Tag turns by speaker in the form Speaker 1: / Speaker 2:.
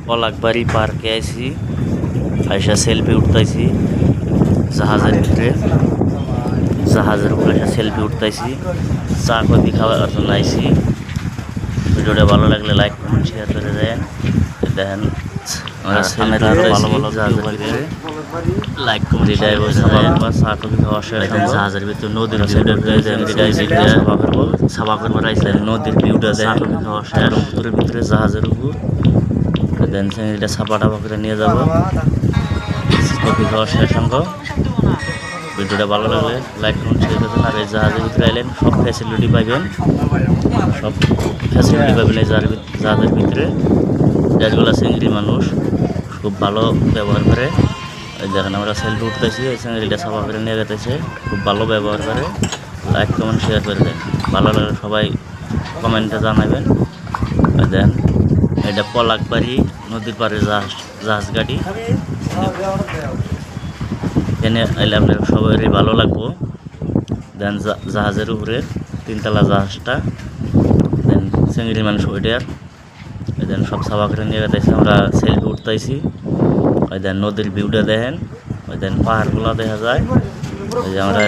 Speaker 1: পলাকবাড়ি পার্কে আইছি, আইসা সেলফি উঠতাইছি জাহাজের ভিতরে, জাহাজের উপরে এসে সেলফি উঠতাইছি, চা কফি খাওয়ার জন্য আইছি। ভিডিওটা ভালো লাগলে লাইক কমেন্ট শেয়ার করে দেন। দেখেন আমরা সেলফি উঠতাইছি জাহাজের ভিতরে, লাইক কমেন্ট শেয়ার করে দেন। চা কফি খাওয়া শেষ, জাহাজের ভিতরে নদীর ভিউটা সাবা করবো আইসি, নদীর ভিউটা চা কফি খাওয়া শেষ, ভিতরে জাহাজের উপর দেন এটা ছাপা টাপা করে নিয়ে যাবো। কফি খাওয়ার শেষ সঙ্গ। ভিডিওটা ভালো লাগলে লাইক করুন, শেয়ার করবেন। আর এই জাহাজের ভিতরে এলেন সব ফ্যাসিলিটি পাইবেন, সব ফ্যাসিলিটি পাইবেন এই জাহাজের ভিতরে। দেশগুলা চিংড়ি মানুষ খুব ভালো ব্যবহার করে। দেখেন আমরা সেলফি উঠতেছি, এই চিংড়িটা ছাপা করে নিয়ে যেতেছে, খুব ভালো ব্যবহার করে। লাইক কমেন্ট শেয়ার করে দেন, ভালো লাগলে সবাই কমেন্টে জানাবেন। দেন এটা পলাকবাড়ি নদীর পাড়ে জাহাজ গাড়ি, এনে এলে আপনার সবাই ভালো লাগবো। দেন জাহাজের উপরে তিনতলা জাহাজটা, দেন চিংড়ি মানুষ ওইটার দেন সব সাবা করে নিয়ে গেছে। আমরা সেলফি উঠতেছি, ওই দেন নদীর ভিউটা দেখেন, ওই দেন পাহাড়গুলো দেখা যায়। ওই যে আমরা